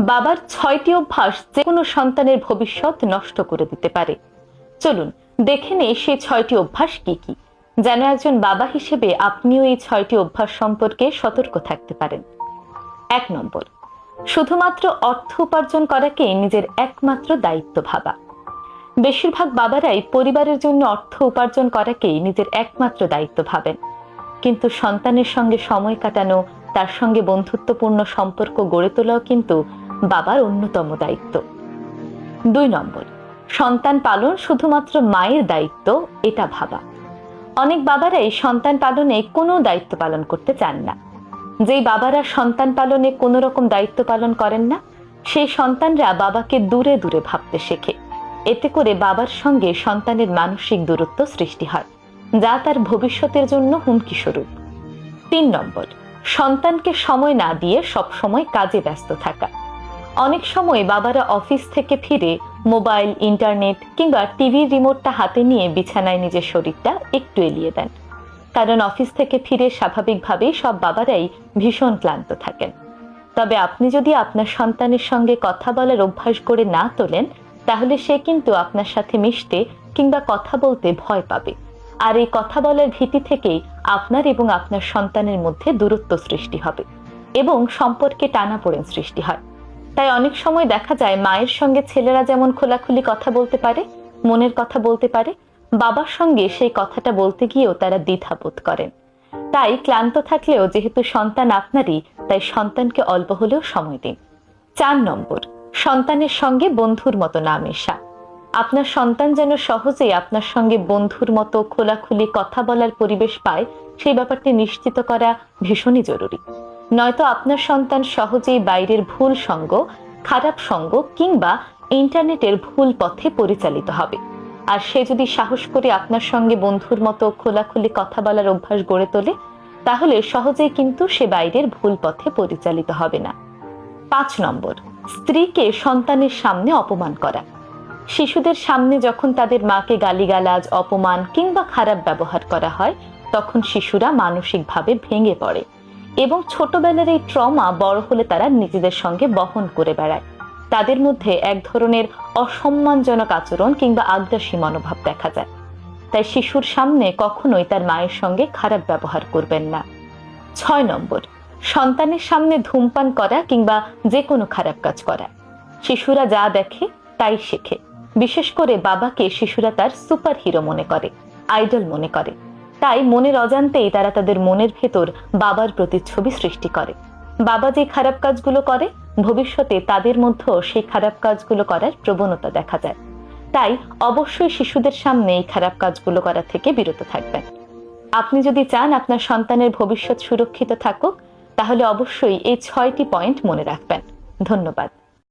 বাবার 6টি অভ্যাস যে কোনো সন্তানের ভবিষ্যৎ নষ্ট করে দিতে পারে। চলুন দেখে নেই সেই 6টি অভ্যাস কি কি, যেন একজন বাবা হিসেবে আপনিও এই 6টি অভ্যাস সম্পর্কে সতর্ক থাকতে পারেন। 1 নম্বর, শুধুমাত্র অর্থ উপার্জন করাকে নিজের একমাত্র দায়িত্ব ভাবা। বেশিরভাগ বাবারাই পরিবারের জন্য অর্থ উপার্জন করাকেই নিজের একমাত্র দায়িত্ব ভাবেন, কিন্তু সন্তানের সঙ্গে সময় কাটানো, তার সঙ্গে বন্ধুত্বপূর্ণ সম্পর্ক গড়ে তোলাও কিন্তু বাবার অন্যতম দায়িত্ব। 2 নম্বর, সন্তান পালন শুধুমাত্র মায়ের দায়িত্ব এটা ভাবা। অনেক বাবারাই সন্তান পালনে কোনো দায়িত্ব পালন করতে চান না। যেই বাবারা সন্তান পালনে কোনো রকম দায়িত্ব পালন করেন না, সেই সন্তানরা বাবাকে দূরে দূরে ভাবতে শেখে। এতে করে বাবার সঙ্গে সন্তানের মানসিক দূরত্ব সৃষ্টি হয়, যা তার ভবিষ্যতের জন্য হুমকি স্বরূপ। 3 নম্বর, সন্তানকে সময় না দিয়ে সবসময় কাজে ব্যস্ত থাকা। অনেক সময় বাবারা অফিস থেকে ফিরে মোবাইল, ইন্টারনেট কিংবা টিভির রিমোটটা হাতে নিয়ে বিছানায় নিজের শরীরটা একটু এলিয়ে দেন, কারণ অফিস থেকে ফিরে স্বাভাবিকভাবেই সব বাবারাই ভীষণ ক্লান্ত থাকেন। তবে আপনি যদি আপনার সন্তানের সঙ্গে কথা বলার অভ্যাস করে না তোলেন, তাহলে সে কিন্তু আপনার সাথে মিশতে কিংবা কথা বলতে ভয় পাবে, আর এই কথা বলার ভীতি থেকেই আপনার এবং আপনার সন্তানের মধ্যে দূরত্ব সৃষ্টি হবে এবং সম্পর্কে টানাপোড়েন সৃষ্টি হয়। তাই অনেক সময় দেখা যায় মায়ের সঙ্গে ছেলেরা যেমন খোলাখুলি কথা বলতে পারে, মনের কথা বলতে পারে, বাবার সঙ্গে সেই কথাটা বলতে গিয়েও তারা দ্বিধাবোধ করেন। তাই ক্লান্ত থাকলেও যেহেতু সন্তান আপনারই, তাই সন্তানকে অল্প হলেও সময় দিন। 4 নম্বর, সন্তানের সঙ্গে বন্ধুর মতো না মেশা। আপনার সন্তান যেন সহজেই আপনার সঙ্গে বন্ধুর মতো খোলাখুলি কথা বলার পরিবেশ পায়, সেই ব্যাপারটি নিশ্চিত করা ভীষণই জরুরি। নয়তো আপনার সন্তান সহজেই বাইরের ভুল সঙ্গ, খারাপ সঙ্গ কিংবা ইন্টারনেটের ভুল পথে পরিচালিত হবে। আর সে যদি সাহস করে আপনার সঙ্গে বন্ধুর মতো খোলাখুলি কথা বলার অভ্যাস গড়ে তোলে, তাহলে সহজেই কিন্তু সে বাইরের ভুল পথে পরিচালিত হবে না। 5 নম্বর, স্ত্রীকে সন্তানের সামনে অপমান করা। শিশুদের সামনে যখন তাদের মাকে গালিগালাজ, অপমান কিংবা খারাপ ব্যবহার করা হয়, তখন শিশুরা মানসিকভাবে ভেঙে পড়ে এবং ছোটবেলার এই ট্রমা বড় হলে তারা নিজেদের সঙ্গে বহন করে বেড়ায়। তাদের মধ্যে এক ধরনের অসম্মানজনক আচরণ কিংবা আগ্রাসী মনোভাব দেখা যায়। তাই শিশুর সামনে কখনোই তার মায়ের সঙ্গে খারাপ ব্যবহার করবেন না। 6 নম্বর, সন্তানের সামনে ধূমপান করা কিংবা যে কোনো খারাপ কাজ করা। শিশুরা যা দেখে তাই শেখে। বিশেষ করে বাবাকে শিশুরা তার সুপার হিরো মনে করে, আইডল মনে করে। তাই মনের অজান্তেই তারা তাদের মনের ভেতর বাবার প্রতিচ্ছবি সৃষ্টি করে। বাবা যে খারাপ কাজগুলো করে, ভবিষ্যতে তাদের মধ্যেও সেই খারাপ কাজগুলো করার প্রবণতা দেখা যায়। তাই অবশ্যই শিশুদের সামনে এই খারাপ কাজগুলো করা থেকে বিরত থাকবেন। আপনি যদি চান আপনার সন্তানের ভবিষ্যৎ সুরক্ষিত থাকুক, তাহলে অবশ্যই এই 6টি পয়েন্ট মনে রাখবেন। ধন্যবাদ।